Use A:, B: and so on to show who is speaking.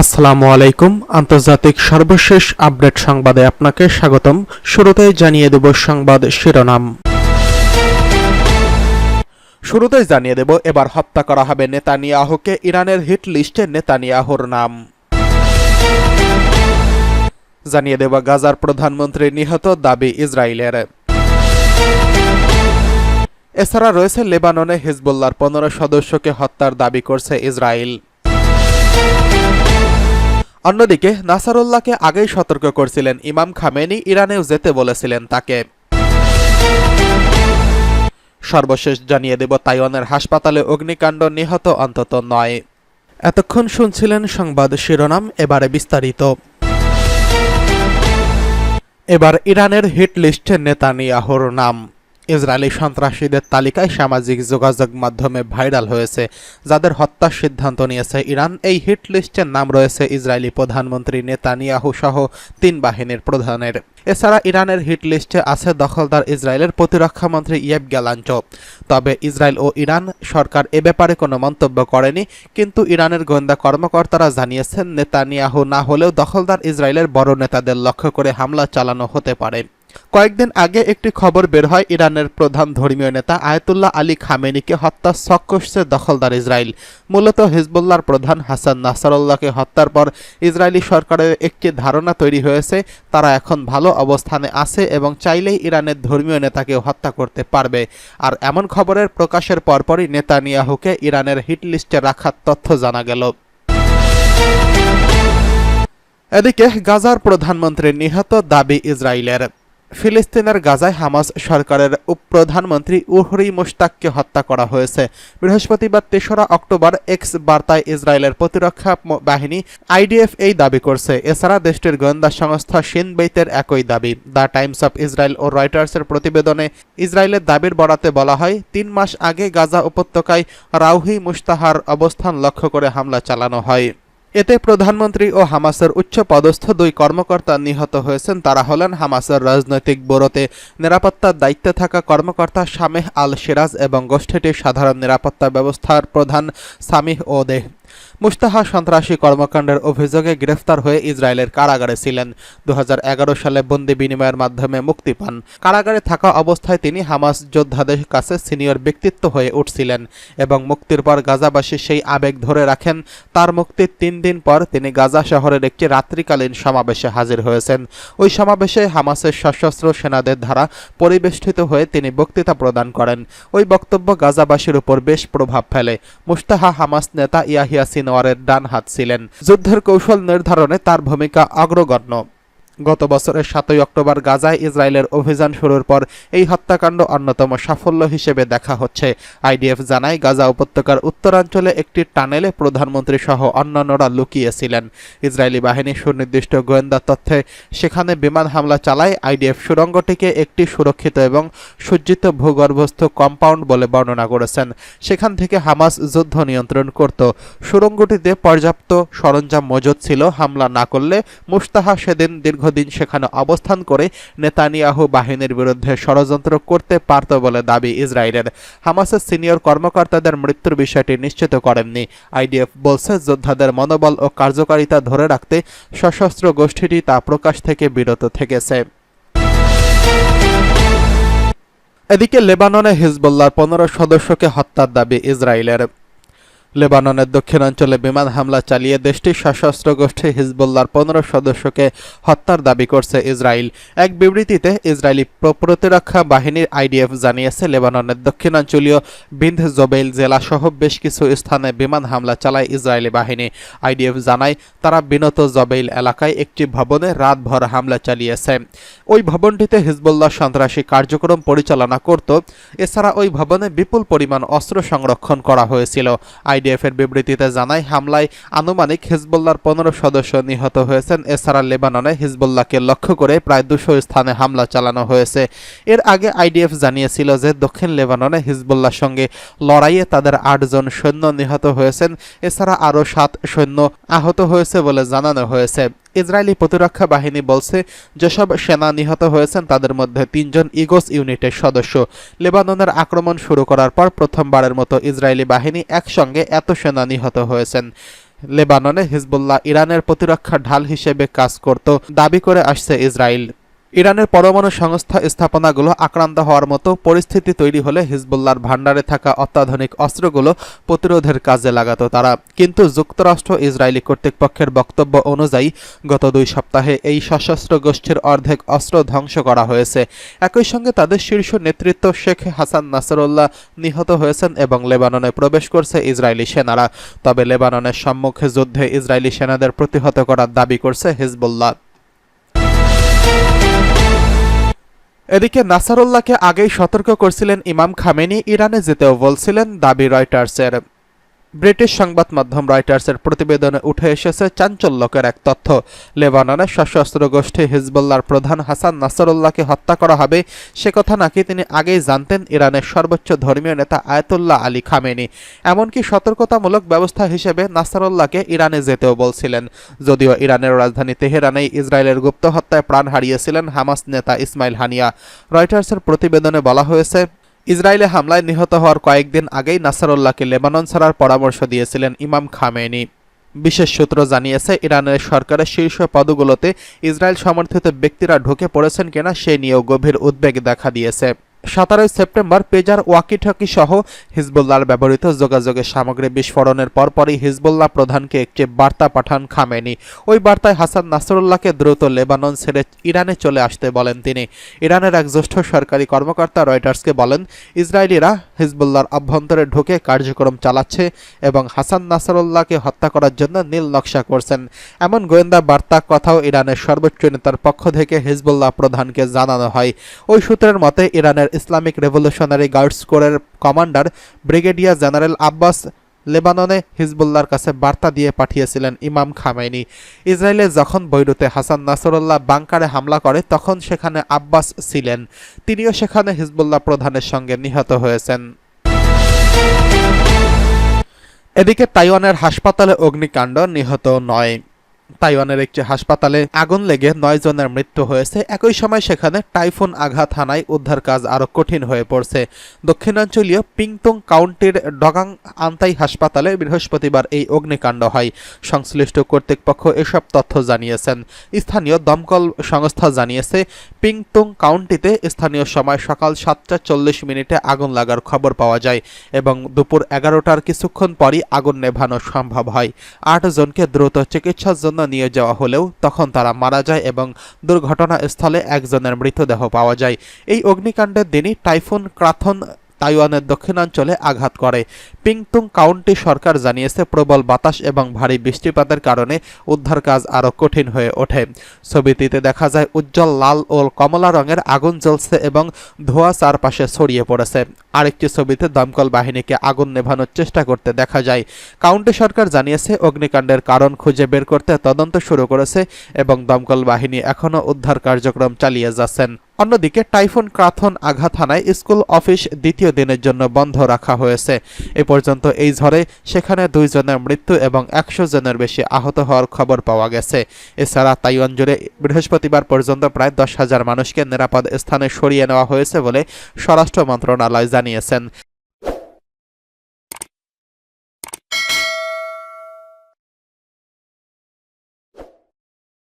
A: আসসালামু আলাইকুম। আন্তর্জাতিক সর্বশেষ আপডেট সংবাদে আপনাকে স্বাগতম। শুরুতেই জানিয়ে দেব সংবাদ শিরোনাম। শুরুতেই জানিয়ে দেব এবার হত্যা করা হবে নেতানিয়াহুকে, ইরানের হিট লিস্টে নেতানিয়াহুর নাম। জানিয়ে দেব গাজার প্রধানমন্ত্রী নিহত, দাবি ইসরায়েলের। এছাড়া রয়েছে লেবাননে হিজবুল্লাহর 15 সদস্যকে হত্যার দাবি করছে ইসরায়েল। অন্যদিকে নাসারুল্লাহকে আগেই সতর্ক করছিলেন ইমাম খামেনি, ইরানেও যেতে বলেছিলেন তাকে। সর্বশেষ জানিয়ে দেব তাইওয়ানের হাসপাতালে অগ্নিকাণ্ড, নিহত অন্তত 9। এতক্ষণ শুনছিলেন সংবাদ শিরোনাম, এবারে বিস্তারিত। এবার ইরানের হিট লিস্টে নেতানিয়াহুর নাম। ইসরায়েলি সন্ত্রাসীদের তালিকায় সামাজিক যোগাযোগ মাধ্যমে ভাইরাল হয়েছে যাদের হত্যার সিদ্ধান্ত নিয়েছে ইরান। এই হিট লিস্টের নাম রয়েছে ইসরায়েলি প্রধানমন্ত্রী নেতানিয়াহু সহ 3 বাহিনীর প্রধানের। এছাড়া ইরানের হিট লিস্টে আছে দখলদার ইসরায়েলের প্রতিরক্ষামন্ত্রী ইয়েভ গ্যালান্ট। তবে ইসরায়েল ও ইরান সরকার এ ব্যাপারে কোনো মন্তব্য করেনি, কিন্তু ইরানের গোয়েন্দা কর্মকর্তারা জানিয়েছেন নেতানিয়াহু না হলেও দখলদার ইসরায়েলের বড় নেতাদের লক্ষ্য করে হামলা চালানো হতে পারে। কয়েকদিন আগে একটি খবর বের হয় ইরানের প্রধান ধর্মীয় নেতা আয়াতুল্লাহ আলী খামেনিকে হত্যার ছক কষছে দখলদার ইসরায়েল। মূলত হিজবুল্লাহর প্রধান হাসান নাসরাল্লাহকে হত্যার পর ইসরায়েলি সরকারের একটি ধারণা তৈরি হয়েছে তারা এখন ভালো অবস্থানে আছে এবং চাইলেই ইরানের ধর্মীয় নেতাকে হত্যা করতে পারবে। আর এমন খবরের প্রকাশের পরপরই নেতানিয়াহুকে ইরানের হিট লিস্টে রাখার তথ্য জানা গেল। এদিকে গাজার প্রধানমন্ত্রী নিহত, দাবি ইসরায়েলের। ফিলিস্তিনের গাজায় হামাস সরকারের উপপ্রধানমন্ত্রী উহরি মুশতাককে হত্যা করা হয়েছে। বৃহস্পতিবার 3রা অক্টোবর এক্স বার্তায় ইসরায়েলের প্রতিরক্ষা বাহিনী আইডিএফ এই দাবি করছে। এছাড়া দেশটির গোয়েন্দা সংস্থা শিন বেইতের একই দাবি। দ্য টাইমস অফ ইসরায়েল ও রয়টার্সের প্রতিবেদনে ইসরায়েলের দাবির বরাতে বলা হয় 3 মাস আগে গাজা উপত্যকায় রাউহি মুশতাহার অবস্থান লক্ষ্য করে হামলা চালানো হয়। এতে প্রধানমন্ত্রী ও হামাসের উচ্চ পদস্থ 2 কর্মকর্তা নিহত হয়েছেন। তারা হলেন হামাসের রাজনৈতিক ব্যুরোতে নিরাপত্তার দায়িত্বে থাকা কর্মকর্তা সামেহ আল সিরাজ এবং গোষ্ঠীটির সাধারণ নিরাপত্তা ব্যবস্থার প্রধান সামিহ ওদেহ। মুশতাহা সন্ত্রাসী কর্মকাণ্ডের অভিযোগে গ্রেফতার হয়ে ইসরায়েলের কারাগারে ছিলেন। 2011 সালে বন্দি বিনিময়ের মাধ্যমে মুক্তি পান। কারাগারে থাকা অবস্থায় তিনি হামাস যোদ্ধাদের কাছে সিনিয়র ব্যক্তিত্ব হয়ে উঠছিলেন এবং মুক্তির পর গাজাবাসী সেই আবেগ ধরে রাখেন। তার মুক্তির 3 দিন পর তিনি গাজা শহরের একটি রাত্রিকালীন সমাবেশে হাজির হয়েছেন। ওই সমাবেশে হামাসের সশস্ত্র সেনাদের দ্বারা পরিবেষ্টিত হয়ে তিনি বক্তৃতা প্রদান করেন। ওই বক্তব্য গাজাবাসীর উপর বেশ প্রভাব ফেলে। মুশতাহা হামাস নেতা ইয়াহিয়া সিনওয়ারের ডান হাত ছিলেন। যুদ্ধের কৌশল নির্ধারণে তার ভূমিকা অগ্রগণ্য। গত বছরের 7 অক্টোবর গাজায় ইসরায়েলের অভিযান শুরুর পর এই হত্যাকাণ্ড অন্যতম সাফল্য হিসেবে দেখা হচ্ছে। আইডিএফ জানায় গাজা উপত্যকার উত্তরাঞ্চলে একটি টানেলে প্রধানমন্ত্রী সহ অন্যান্যরা লুকিয়েছিলেন। ইসরায়েলি বাহিনী সুনির্দিষ্ট গোয়েন্দা তথ্যে সেখানে বিমান হামলা চালায়। আইডিএফ সুড়ঙ্গটিকে একটি সুরক্ষিত এবং সজ্জিত ভূগর্ভস্থ কম্পাউন্ড বলে বর্ণনা করেছেন। সেখান থেকে হামাস যুদ্ধ নিয়ন্ত্রণ করত। সুড়ঙ্গটিতে পর্যাপ্ত সরঞ্জাম মজুদ ছিল। হামলা না করলে মুশতাহা সেদিন দীর্ঘদিন সেখানে অবস্থান করে নেতানিয়াহু বাহিনীর বিরুদ্ধে ষড়যন্ত্র করতে পারত বলে দাবি ইসরায়েলের। হামাসের সিনিয়র কর্মকর্তাদের মৃত্যুর বিষয়টি নিশ্চিত করেননি। আইডিএফ বলছে যোদ্ধাদের মনোবল ও কার্যকারিতা ধরে রাখতে সশস্ত্র গোষ্ঠীটি তা প্রকাশ থেকে বিরত থেকেছে। এদিকে লেবাননে হিজবুল্লাহর 15 সদস্যকে হত্যার দাবি ইসরায়েলের। লেবাননের দক্ষিণাঞ্চলে বিমান হামলা চালিয়ে দেশটির সশস্ত্র গোষ্ঠী হিজবুল্লাহর 15 সদস্যকে হত্যার দাবি করছে ইসরায়েল। এক বিবৃতিতে ইসরায়েলি প্রতিরক্ষা বাহিনীর আইডিএফ জানিয়েছে লেবাননের দক্ষিণাঞ্চলীয় বিন্ধ জবেইল জেলাসহ বেশ কিছু স্থানে বিমান হামলা চালায় ইসরায়েলি বাহিনী। আইডিএফ জানায় তারা বিনত জবেইল এলাকায় একটি ভবনে রাতভর হামলা চালিয়েছে। ওই ভবনটিতে হিজবুল্লাহ সন্ত্রাসী কার্যক্রম পরিচালনা করত। এছাড়া ওই ভবনে বিপুল পরিমাণ অস্ত্র সংরক্ষণ করা হয়েছিল। আইডিএফের বিবৃতিতে জানায় হামলায় আনুমানিক হিজবুল্লাহর 15 সদস্য নিহত হয়েছেন। এছাড়া লেবাননে হিজবুল্লাহকে লক্ষ্য করে প্রায় 200 স্থানে হামলা চালানো হয়েছে। এর আগে আইডিএফ জানিয়েছিল যে দক্ষিণ লেবাননে হিজবুল্লাহর সঙ্গে লড়াইয়ে তাদের 8 জন সৈন্য নিহত হয়েছেন। এছাড়া আরও 7 সৈন্য আহত হয়েছে বলে জানানো হয়েছে। ইসরায়েলি প্রতিরক্ষা বাহিনী বলছে যেসব সেনা নিহত হয়েছেন তাদের মধ্যে 3 জন ইগোস ইউনিটের সদস্য। লেবাননের আক্রমণ শুরু করার পর প্রথমবারের মতো ইসরায়েলি বাহিনী একসঙ্গে এত সেনা নিহত হয়েছেন। লেবাননে হিজবুল্লাহ ইরানের প্রতিরক্ষা ঢাল হিসেবে কাজ করত দাবি করে আসছে ইসরায়েল। ইরানের পরমাণু সংস্থা স্থাপনাগুলো আক্রান্ত হওয়ার মতো পরিস্থিতি তৈরি হলে হিজবুল্লাহর ভান্ডারে থাকা অত্যাধুনিক অস্ত্রগুলো প্রতিরোধের কাজে লাগাত তারা। কিন্তু যুক্তরাষ্ট্র ইসরায়েলি কর্তৃপক্ষের বক্তব্য অনুযায়ী গত 2 সপ্তাহে এই সশস্ত্র গোষ্ঠীর অর্ধেক অস্ত্র ধ্বংস করা হয়েছে। একই সঙ্গে তাদের শীর্ষ নেতৃত্ব শেখ হাসান নাসরুল্লাহ নিহত হয়েছেন এবং লেবাননে প্রবেশ করছে ইসরায়েলি সেনারা। তবে লেবাননের সম্মুখে যুদ্ধে ইসরায়েলি সেনাদের প্রতিহত করার দাবি করছে হিজবুল্লাহ। এদিকে নাসারুল্লাহকে আগেই সতর্ক করছিলেন ইমাম খামেনি, ইরানে যেতেও বলছিলেন, দাবি রয়টার্সের। ব্রিটিশ সংবাদ মাধ্যম রয়টার্সের প্রতিবেদনে উঠে এসেছে চাঞ্চল্যকর এক তথ্য। লেবাননের সশস্ত্র গোষ্ঠী হিজবুল্লাহর প্রধান হাসান নাসরুল্লাহকে হত্যা করা হবে সে কথা নাকি তিনি আগেই জানতেন ইরানের সর্বোচ্চ ধর্মীয় নেতা আয়াতুল্লাহ আলী খামেনি। এমনকি সতর্কতামূলক ব্যবস্থা হিসেবে নাসরুল্লাহকে ইরানে যেতেও বলছিলেন। যদিও ইরানের রাজধানী তেহরানেই ইসরায়েলের গুপ্ত হত্যায় প্রাণ হারিয়েছিলেন হামাস নেতা ইসমাইল হানিয়া। রয়টার্সের প্রতিবেদনে বলা হয়েছে, ইসরায়েলে হামলায় নিহত হওয়ার কয়েকদিন আগেই নাসারুল্লাহকে লেবানন ছাড়ার পরামর্শ দিয়েছিলেন ইমাম খামেনি। বিশেষ সূত্র জানিয়েছে, ইরানের সরকারের শীর্ষ পদগুলোতে ইসরায়েল সমর্থিত ব্যক্তিরা ঢুকে পড়েছেন কিনা সে নিয়েও গভীর উদ্বেগ দেখা দিয়েছে। 17 সেপ্টেম্বর পেজার ওয়াকিটকি সহ হিজবুল্লাহর ব্যবহৃত যোগাযোগের সামগ্রী বিস্ফোরণের পরপরই হিজবুল্লাহ প্রধানকে একটি বার্তা পাঠান খামেনি। ওই বার্তায় হাসান নাসরুল্লাহকে দ্রুত লেবানন ছেড়ে ইরানে চলে আসতে বলেন তিনি। ইরানের এক জ্যেষ্ঠ সরকারি কর্মকর্তা রয়টার্সকে বলেন, ইসরায়েলিরা হিজবুল্লাহর অভ্যন্তরে ঢুকে কার্যক্রম চালাচ্ছে এবং হাসান নাসরুল্লাহকে হত্যা করার জন্য নীল নকশা করছেন। এমন গোয়েন্দা বার্তা কথাও ইরানের সর্বোচ্চ নেতার পক্ষ থেকে হিজবুল্লাহ প্রধানকে জানানো হয়। ওই সূত্রের মতে ইরানের ইসলামিক রেভলিউশনারি গার্ডস কোরের কমান্ডার ব্রিগেডিয়ার জেনারেল আব্বাস লেবাননে হিজবুল্লাহর কাছে বার্তা দিয়ে পাঠিয়েছিলেন ইমাম খামেনি। ইসরায়েলে যখন বৈরুতে হাসান নাসরুল্লাহ বাংকারে হামলা করে তখন সেখানে আব্বাস ছিলেন। তিনিও সেখানে হিজবুল্লাহ প্রধানের সঙ্গে নিহত হয়েছেন। এদিকে তাইওয়ানের হাসপাতালে অগ্নিকাণ্ড, নিহত 9। তাইওয়ানের একটি হাসপাতালে আগুন লেগে 9 জনের মৃত্যু হয়েছে। একই সময় সেখানে টাইফুন আঘাত হানায় উদ্ধার কাজ আরও কঠিন হয়ে পড়ছে। দক্ষিণাঞ্চলীয় পিংতুং কাউন্টির ডগাং আন্তাই হাসপাতালে বৃহস্পতিবার এই অগ্নিকাণ্ড হয়। সংশ্লিষ্ট কর্তৃপক্ষ এসব তথ্য জানিয়েছেন। স্থানীয় দমকল সংস্থা জানিয়েছে, পিংতুং কাউন্টিতে স্থানীয় সময় সকাল 7:40 আগুন লাগার খবর পাওয়া যায় এবং দুপুর 11টার কিছুক্ষণ পরই আগুন নেভানো সম্ভব হয়। 8 জনকে দ্রুত চিকিৎসার জন্য নিয়ে যাওয়া হলেও তখন তারা মারা যায় এবং দুর্ঘটনাস্থলে একজনের মৃতদেহ পাওয়া যায়। এই অগ্নিকাণ্ডের দিনই টাইফুন ক্রাথন তাইওয়ানের দক্ষিণাঞ্চলে আঘাত করে। পিংতুং কাউন্টি সরকার জানিয়েছে, প্রবল বাতাস এবং ভারী বৃষ্টিপাতের কারণে উদ্ধার কাজ আরও কঠিন হয়ে ওঠে। ছবিটিতে দেখা যায় উজ্জ্বল লাল ও কমলা রঙের আগুন জ্বলছে এবং ধোঁয়া চারপাশে ছড়িয়ে পড়েছে। আরেকটি ছবিতে দমকল বাহিনীকে আগুন নেভানোর চেষ্টা করতে দেখা যায়। কাউন্টি সরকার জানিয়েছে, অগ্নিকাণ্ডের কারণ খুঁজে বের করতে তদন্ত শুরু করেছে এবং দমকল বাহিনী এখনও উদ্ধার কার্যক্রম চালিয়ে যাচ্ছেন। অন্যদিকে টাইফুন ক্রাথন আঘাত হানায় স্কুল অফিস দ্বিতীয় দিনের জন্য বন্ধ রাখা হয়েছে। এ পর্যন্ত এই ঝড়ে সেখানে 2 জনের মৃত্যু এবং 100 জনের বেশি আহত হওয়ার খবর পাওয়া গেছে। এছাড়া তাইওয়ান জুড়ে বৃহস্পতিবার পর্যন্ত প্রায় 10,000 মানুষকে নিরাপদ স্থানে সরিয়ে নেওয়া হয়েছে বলে স্বরাষ্ট্র মন্ত্রণালয় জানিয়েছেন।